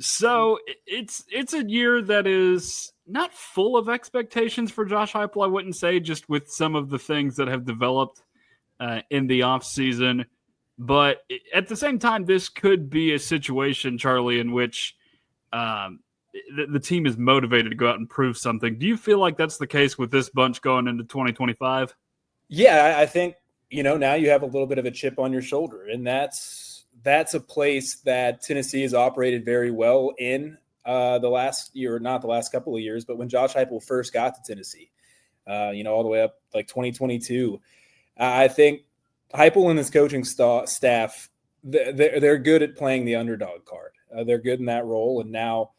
So it's a year that is not full of expectations for Josh Heupel, I wouldn't say, just with some of the things that have developed in the offseason. But at the same time, this could be a situation, Charlie, in which the team is motivated to go out and prove something. Do you feel like that's the case with this bunch going into 2025? Yeah, I think, now you have a little bit of a chip on your shoulder, and that's a place that Tennessee has operated very well in the last year, not the last couple of years, but when Josh Heupel first got to Tennessee, all the way up like 2022. I think Heupel and his coaching staff, they're good at playing the underdog card. They're good in that role. And now,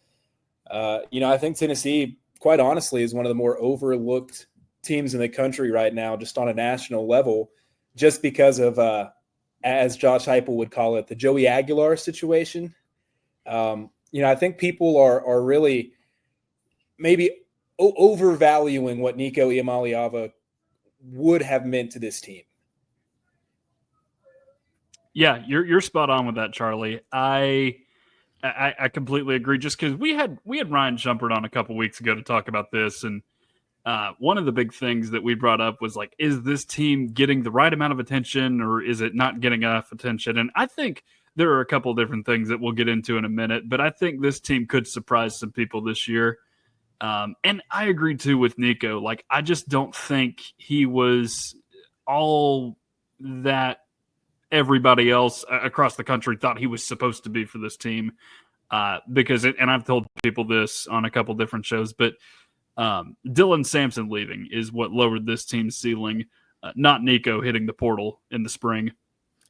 I think Tennessee, quite honestly, is one of the more overlooked teams in the country right now, just on a national level, just because of, as Josh Heupel would call it, the Joey Aguilar situation. I think people are really maybe overvaluing what Nico Iamaleava would have meant to this team. Yeah, you're spot on with that, Charlie. I completely agree. Just because we had Ryan Shumpert on a couple weeks ago to talk about this, and one of the big things that we brought up was like, is this team getting the right amount of attention, or is it not getting enough attention? And I think there are a couple of different things that we'll get into in a minute, but I think this team could surprise some people this year. And I agree too with Nico. Like, I just don't think he was all that everybody else across the country thought he was supposed to be for this team. Because and I've told people this on a couple different shows, but Dylan Sampson leaving is what lowered this team's ceiling, not Nico hitting the portal in the spring.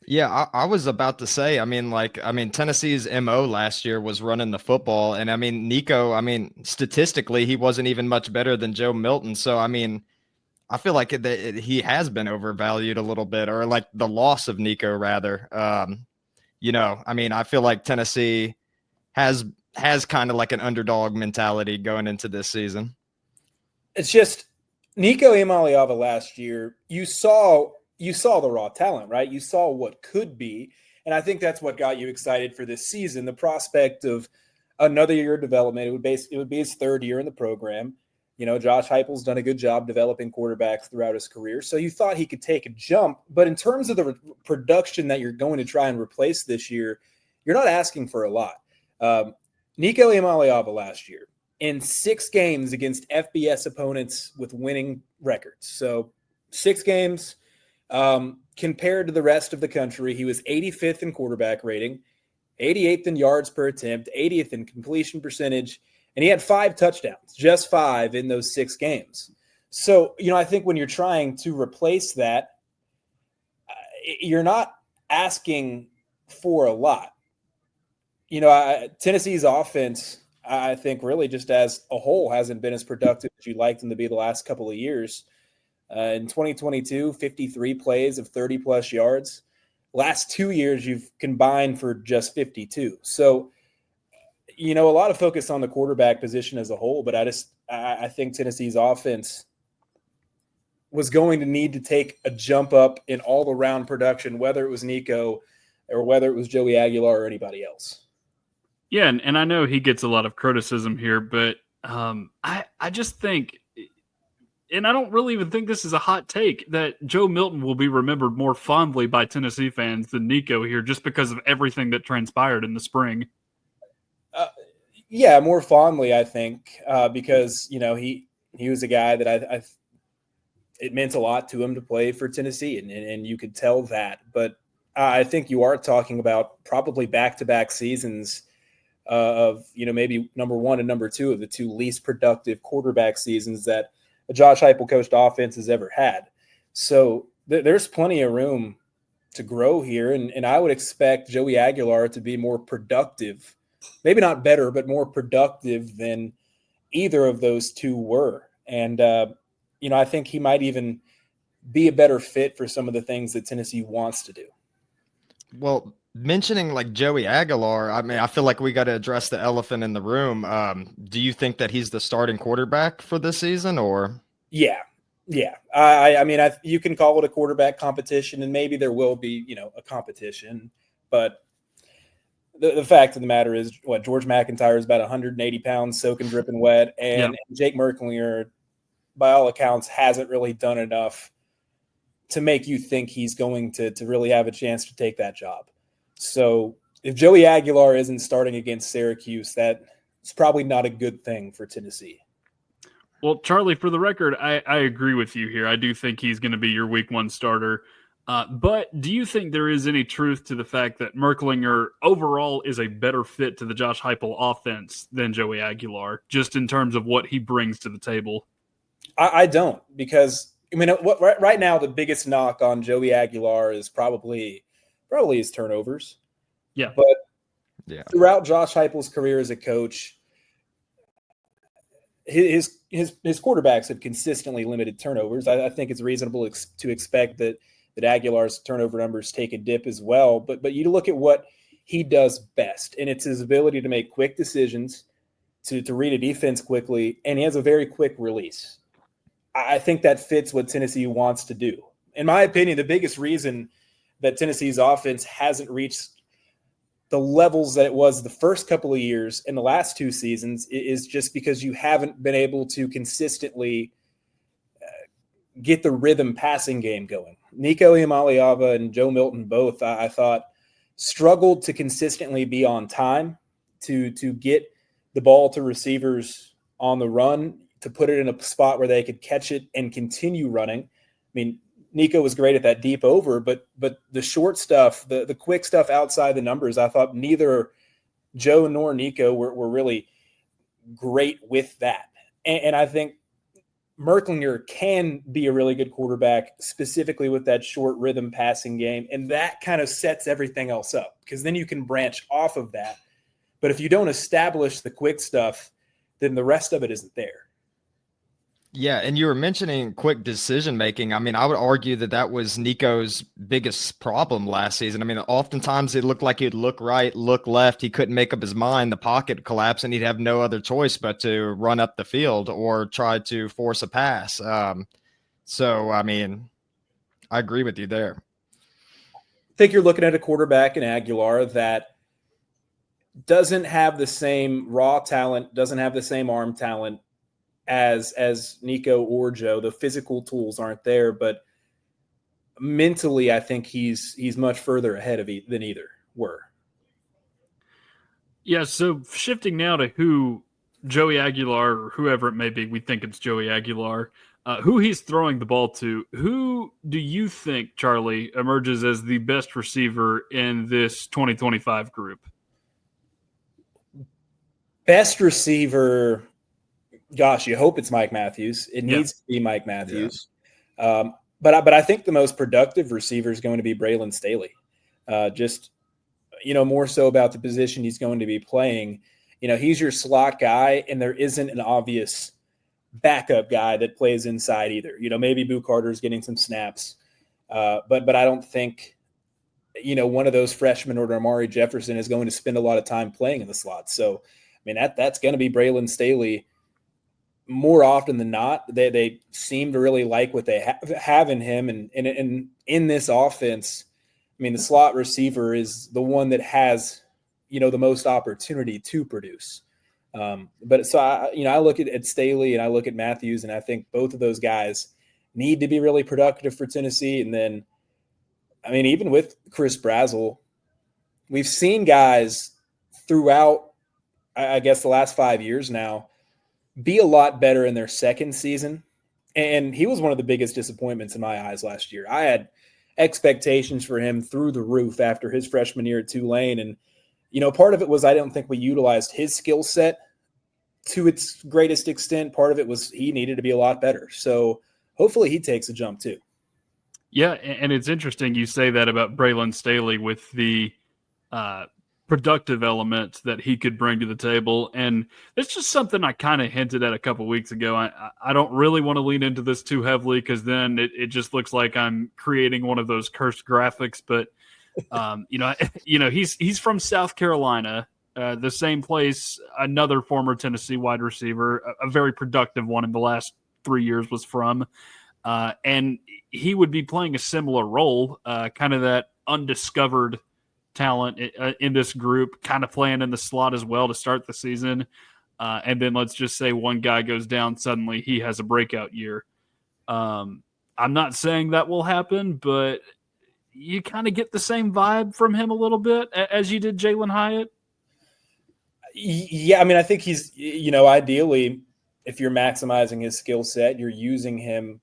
Yeah, I was about to say, Tennessee's MO last year was running the football. And Nico, statistically, he wasn't even much better than Joe Milton. So, I feel like he has been overvalued a little bit, or like the loss of Nico rather. I feel like Tennessee has kind of like an underdog mentality going into this season. It's just Nico Iamaleava last year, you saw the raw talent, right? You saw what could be. And I think that's what got you excited for this season. The prospect of another year of development. It would be his third year in the program. Josh Heupel's done a good job developing quarterbacks throughout his career. So you thought he could take a jump. But in terms of the production that you're going to try and replace this year, you're not asking for a lot. Nico Iamaleava last year, in 6 games against FBS opponents with winning records. So 6 games compared to the rest of the country, he was 85th in quarterback rating, 88th in yards per attempt, 80th in completion percentage, and he had 5 touchdowns, just 5 in those 6 games. So, I think when you're trying to replace that, you're not asking for a lot. Tennessee's offense, I think really just as a whole hasn't been as productive as you'd like them to be the last couple of years. In 2022, 53 plays of 30-plus yards. Last 2 years, you've combined for just 52. So, a lot of focus on the quarterback position as a whole, but I think Tennessee's offense was going to need to take a jump up in all-around production, whether it was Nico or whether it was Joey Aguilar or anybody else. Yeah, and I know he gets a lot of criticism here, but I just think, and I don't really even think this is a hot take, that Joe Milton will be remembered more fondly by Tennessee fans than Nico here just because of everything that transpired in the spring. Yeah, more fondly, I think, because, he was a guy that it meant a lot to him to play for Tennessee, and you could tell that. But I think you are talking about probably back-to-back seasons of, maybe number 1 and number 2 of the 2 least productive quarterback seasons that a Josh Heupel coached offense has ever had. So there's plenty of room to grow here, and I would expect Joey Aguilar to be more productive. Maybe not better, but more productive than either of those 2 were. And, I think he might even be a better fit for some of the things that Tennessee wants to do. Well, mentioning like Joey Aguilar, I feel like we got to address the elephant in the room. Do you think that he's the starting quarterback for this season, or? Yeah. You can call it a quarterback competition, and maybe there will be, a competition, but the fact of the matter is, George McIntyre is about 180 pounds, soaking, dripping wet, and Jake Merklinger, by all accounts, hasn't really done enough to make you think he's going to really have a chance to take that job. So if Joey Aguilar isn't starting against Syracuse, that's probably not a good thing for Tennessee. Well, Charlie, for the record, I agree with you here. I do think he's going to be your week 1 starter. But do you think there is any truth to the fact that Merklinger overall is a better fit to the Josh Heupel offense than Joey Aguilar, just in terms of what he brings to the table? I don't, because right now the biggest knock on Joey Aguilar is probably his turnovers. Yeah, but throughout Josh Heupel's career as a coach, his quarterbacks have consistently limited turnovers. I think it's reasonable to expect that Aguilar's turnover numbers take a dip as well. But you look at what he does best, and it's his ability to make quick decisions, to read a defense quickly, and he has a very quick release. I think that fits what Tennessee wants to do. In my opinion, the biggest reason that Tennessee's offense hasn't reached the levels that it was the first couple of years in the last 2 seasons is just because you haven't been able to consistently get the rhythm passing game going. Nico Iamaleava and Joe Milton both, I thought, struggled to consistently be on time to get the ball to receivers on the run, to put it in a spot where they could catch it and continue running. I mean, Nico was great at that deep over, but the short stuff, the quick stuff outside the numbers, I thought neither Joe nor Nico were really great with that. And I think Merklinger can be a really good quarterback, specifically with that short rhythm passing game. And that kind of sets everything else up, because then you can branch off of that. But if you don't establish the quick stuff, then the rest of it isn't there. Yeah, and you were mentioning quick decision-making. I mean, I would argue that was Nico's biggest problem last season. I mean, oftentimes it looked like he'd look right, look left. He couldn't make up his mind. The pocket collapsed, and he'd have no other choice but to run up the field or try to force a pass. So, I mean, I agree with you there. I think you're looking at a quarterback in Aguilar that doesn't have the same raw talent, doesn't have the same arm talent as Nico or Joe. The physical tools aren't there, but mentally, I think he's much further ahead of than either were. Yeah, so shifting now to who Joey Aguilar, or whoever it may be, we think it's Joey Aguilar, who he's throwing the ball to. Who do you think, Charlie, emerges as the best receiver in this 2025 group? Best receiver, gosh, you hope it's Mike Matthews. It needs to be Mike Matthews. Yeah. But I think the most productive receiver is going to be Braylon Staley. Just, more so about the position he's going to be playing. He's your slot guy, and there isn't an obvious backup guy that plays inside either. Maybe Boo Carter's getting some snaps. But I don't think, one of those freshmen or Amari Jefferson is going to spend a lot of time playing in the slot. So, I mean, that's going to be Braylon Staley more often than not. They seem to really like what they have in him. And in this offense, I mean, the slot receiver is the one that has, the most opportunity to produce. But so, I look at Staley and I look at Matthews, and I think both of those guys need to be really productive for Tennessee. And then, I mean, even with Chris Brazzell, we've seen guys throughout, I guess, the last 5 years now be a lot better in their second season. And he was one of the biggest disappointments in my eyes last year. I had expectations for him through the roof after his freshman year at Tulane. And, part of it was I don't think we utilized his skill set to its greatest extent. Part of it was he needed to be a lot better. So hopefully he takes a jump too. Yeah, and it's interesting you say that about Braylon Staley with the productive element that he could bring to the table. And it's just something I kind of hinted at a couple weeks ago. I don't really want to lean into this too heavily, because then it just looks like I'm creating one of those cursed graphics. But, he's from South Carolina, the same place another former Tennessee wide receiver, a very productive one in the last 3 years, was from. And he would be playing a similar role, kind of that undiscovered talent in this group, kind of playing in the slot as well to start the season. And then let's just say one guy goes down, suddenly he has a breakout year. I'm not saying that will happen, but you kind of get the same vibe from him a little bit as you did Jalen Hyatt. Yeah, I mean, I think he's, ideally, if you're maximizing his skill set, you're using him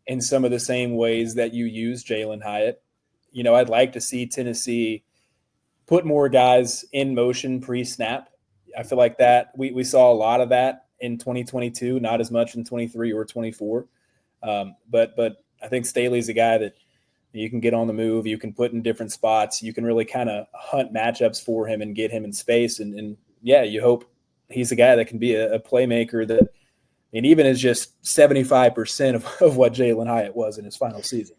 in some of the same ways that you use Jalen Hyatt. I'd like to see Tennessee put more guys in motion pre-snap. I feel like that we saw a lot of that in 2022, not as much in 23 or 24. But I think Staley's a guy that you can get on the move, you can put in different spots, you can really kind of hunt matchups for him and get him in space. And yeah, you hope he's a guy that can be a playmaker that, and even is just 75% of what Jalen Hyatt was in his final season.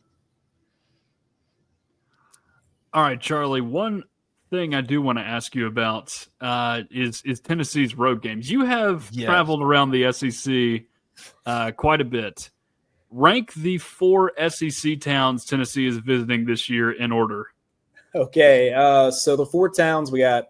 All right, Charlie, one thing I do want to ask you about is Tennessee's road games. You have traveled around the SEC quite a bit. Rank the 4 SEC towns Tennessee is visiting this year in order. Okay, so the 4 towns we got,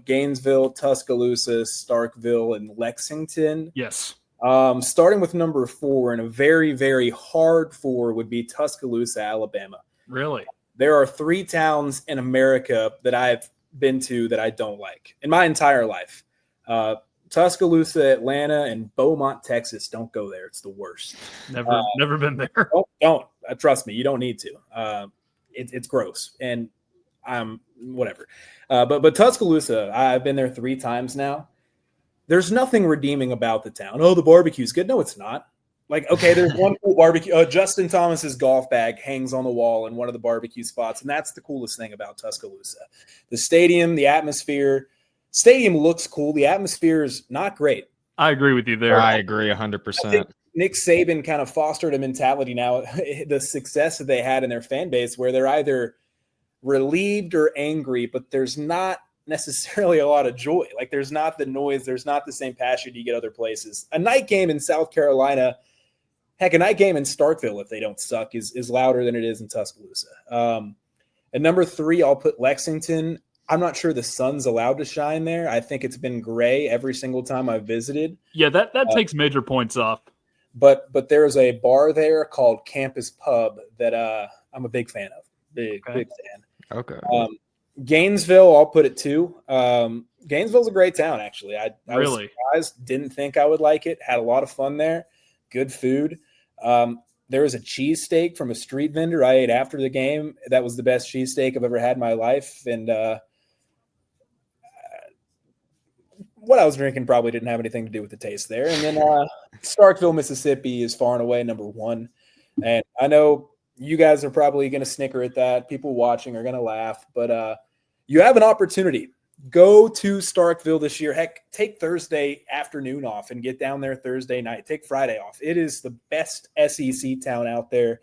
Gainesville, Tuscaloosa, Starkville, and Lexington. Yes. Starting with number 4, and a very, very hard 4 would be Tuscaloosa, Alabama. Really? There are 3 towns in America that I've been to that I don't like in my entire life. Tuscaloosa, Atlanta, and Beaumont, Texas. Don't go there. It's the worst. Never been there. Don't. Trust me, you don't need to. It's gross. And whatever. But Tuscaloosa, I've been there 3 times now. There's nothing redeeming about the town. Oh, the barbecue's good. No, it's not. Like, okay, there's one cool barbecue. Justin Thomas's golf bag hangs on the wall in one of the barbecue spots, and that's the coolest thing about Tuscaloosa. The stadium, the atmosphere. Stadium looks cool. The atmosphere is not great. I agree with you there. I agree 100%. I think Nick Saban kind of fostered a mentality now, the success that they had in their fan base, where they're either relieved or angry, but there's not necessarily a lot of joy. Like, there's not the noise. There's not the same passion you get other places. A night game in South Carolina, heck, a night game in Starkville, if they don't suck, is louder than it is in Tuscaloosa. At number 3, I'll put Lexington. I'm not sure the sun's allowed to shine there. I think it's been gray every single time I've visited. Yeah, that takes major points off. But there's a bar there called Campus Pub that I'm a big fan of. Big fan. Okay. Gainesville, I'll put it 2. Gainesville's a great town, actually. I really was surprised, didn't think I would like it. Had a lot of fun there. Good food. There was a cheesesteak from a street vendor I ate after the game. That was the best cheesesteak I've ever had in my life. And what I was drinking probably didn't have anything to do with the taste there. And then Starkville, Mississippi is far and away number 1. And I know you guys are probably going to snicker at that. People watching are going to laugh. But you have an opportunity. Go to Starkville this year. Heck, take Thursday afternoon off and get down there Thursday night. Take Friday off. It is the best SEC town out there.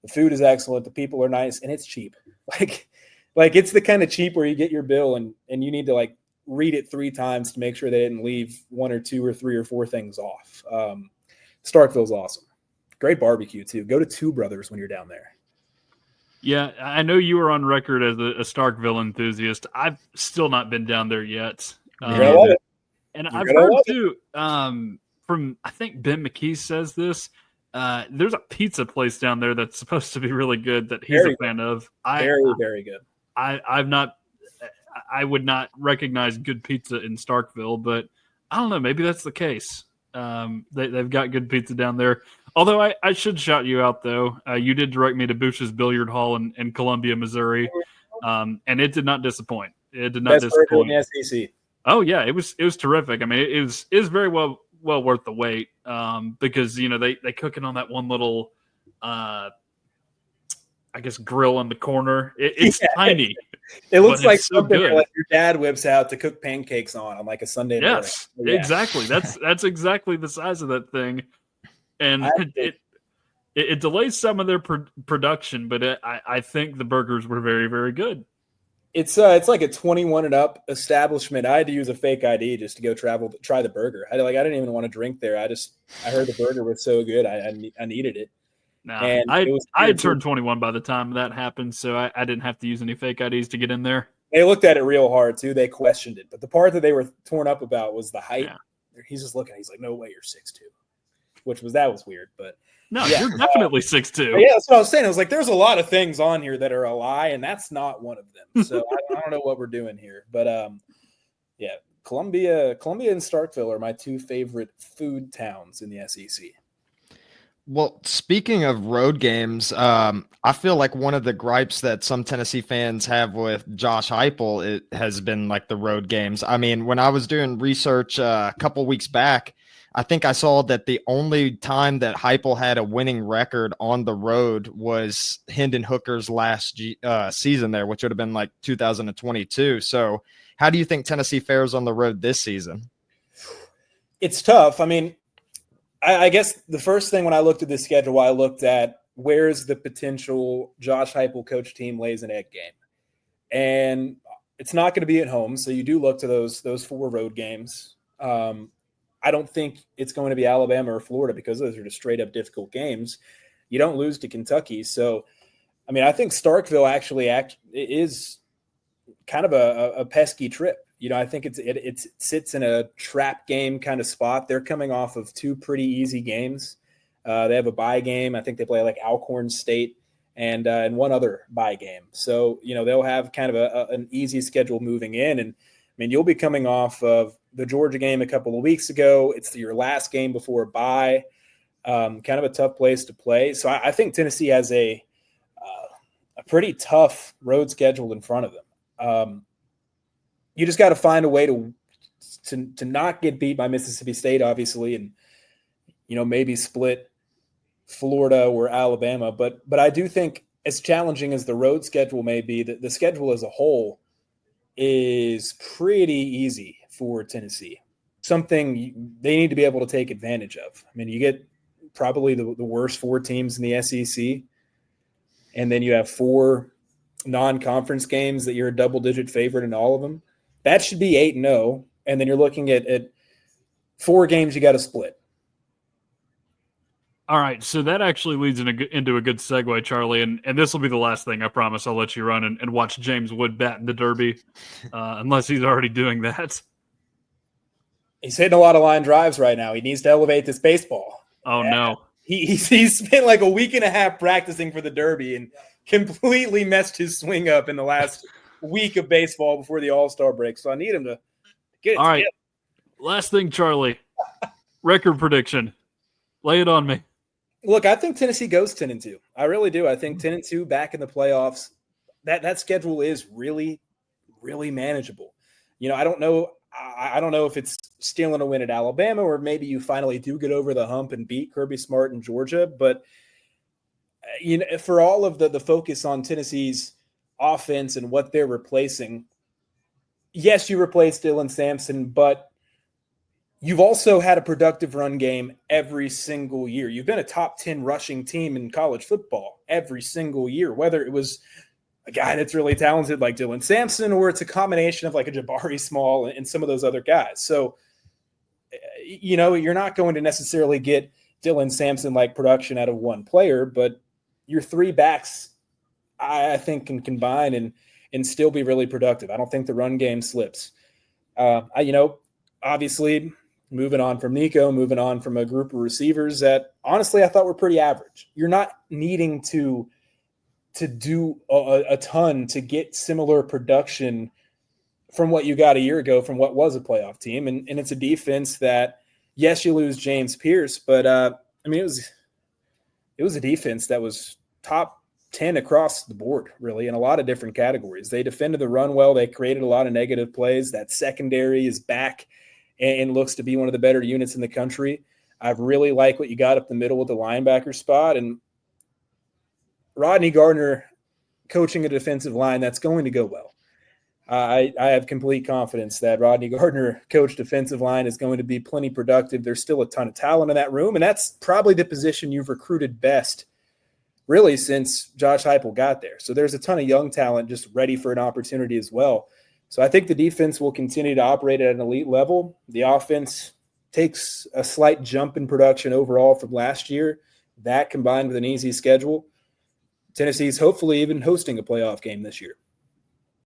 The food is excellent. The people are nice, and it's cheap. Like it's the kind of cheap where you get your bill and you need to read it 3 times to make sure they didn't leave 1 or 2 or 3 or 4 things off. Starkville's awesome. Great barbecue too. Go to Two Brothers when you're down there. Yeah, I know you were on record as a Starkville enthusiast. I've still not been down there yet. And I've heard too from, I think Ben McKee says this, there's a pizza place down there that's supposed to be really good that he's a fan of. Very good. I would not recognize good pizza in Starkville, but I don't know. Maybe that's the case. They've got good pizza down there. Although I should shout you out, though. You did direct me to Boosh's Billiard Hall in Columbia, Missouri, and it did not disappoint. It did not disappoint. Best burger in the SEC. Oh yeah, it was terrific. I mean, it was very well worth the wait because they cook it on that one little I guess grill in the corner. It's tiny. It looks like so something good. like your dad whips out to cook pancakes on like a Sunday morning. Yes, exactly. That's exactly the size of that thing, and it delays some of their production, but I think the burgers were very, very good. It's like a 21 and up establishment. I had to use a fake ID just to go try the burger. I didn't even want to drink there. I heard the burger was so good. I needed it. Nah, I had turned 21 by the time that happened, so I didn't have to use any fake IDs to get in there. They looked at it real hard too. They questioned it, but the part that they were torn up about was the height. Yeah. He's just looking. He's like, "No way, you're 6'2", that was weird. But no, you're definitely 6'2". Yeah, that's what I was saying. I was like, "There's a lot of things on here that are a lie, and that's not one of them." So I don't know what we're doing here, but yeah, Columbia and Starkville are my two favorite food towns in the SEC. Well, speaking of road games, I feel like one of the gripes that some Tennessee fans have with Josh Heupel, it has been like the road games. I mean, when I was doing research a couple weeks back, I think I saw that the only time that Heupel had a winning record on the road was Hendon Hooker's last season there, which would have been like 2022. So how do you think Tennessee fares on the road this season? It's tough. I mean, I guess the first thing when I looked at the schedule, I looked at where's the potential Josh Heupel coach team lays an egg game. And it's not going to be at home. So you do look to those 4 road games. I don't think it's going to be Alabama or Florida because those are just straight up difficult games. You don't lose to Kentucky. So, I mean, I think Starkville actually is kind of a pesky trip. You know, I think it sits in a trap game kind of spot. They're coming off of 2 pretty easy games. They have a bye game. I think they play like Alcorn State and one other bye game. So, you know, they'll have kind of an easy schedule moving in. And, I mean, you'll be coming off of the Georgia game a couple of weeks ago. It's your last game before a bye. Kind of a tough place to play. So I think Tennessee has a pretty tough road schedule in front of them. You just got to find a way to not get beat by Mississippi State, obviously, and, you know, maybe split Florida or Alabama. But I do think as challenging as the road schedule may be, the schedule as a whole is pretty easy for Tennessee. Something they need to be able to take advantage of. I mean, you get probably the worst 4 teams in the SEC, and then you have 4 non-conference games that you're a double-digit favorite in all of them. That should be 8-0, and then you're looking at 4 games you got to split. All right, so that actually leads into a good segue, Charlie, and this will be the last thing. I promise I'll let you run and watch James Wood bat in the Derby, unless he's already doing that. He's hitting a lot of line drives right now. He needs to elevate this baseball. Oh, no. He's spent like a week and a half practicing for the Derby and completely messed his swing up in the last week of baseball before the All-Star break. So I need him to get it All right, together. last thing, Charlie. Record prediction. Lay it on me. Look, I think Tennessee goes 10-2. I really do. I think 10-2 back in the playoffs. That schedule is really, really manageable. You know, I don't know if it's stealing a win at Alabama or maybe you finally do get over the hump and beat Kirby Smart in Georgia. But, you know, for all of the focus on Tennessee's offense and what they're replacing, yes, you replaced Dylan Sampson, but you've also had a productive run game every single year. You've been a top 10 rushing team in college football every single year, whether it was a guy that's really talented like Dylan Sampson or it's a combination of like a Jabari Small and some of those other guys. So, you know, you're not going to necessarily get Dylan Sampson-like production out of one player, but your 3 backs, I think, can combine and still be really productive. I don't think the run game slips. Obviously, moving on from Nico, moving on from a group of receivers that honestly I thought were pretty average. You're not needing to do a ton to get similar production from what you got a year ago from what was a playoff team. And it's a defense that, yes, you lose James Pierce, but it was a defense that was top 10 across the board, really, in a lot of different categories. They defended the run well. They created a lot of negative plays. That secondary is back and looks to be one of the better units in the country. I really like what you got up the middle with the linebacker spot. And Rodney Gardner coaching a defensive line, that's going to go well. I have complete confidence that Rodney Gardner coached defensive line is going to be plenty productive. There's still a ton of talent in that room, and that's probably the position you've recruited best really since Josh Heupel got there. So there's a ton of young talent just ready for an opportunity as well. So I think the defense will continue to operate at an elite level. The offense takes a slight jump in production overall from last year. That combined with an easy schedule, Tennessee's hopefully even hosting a playoff game this year.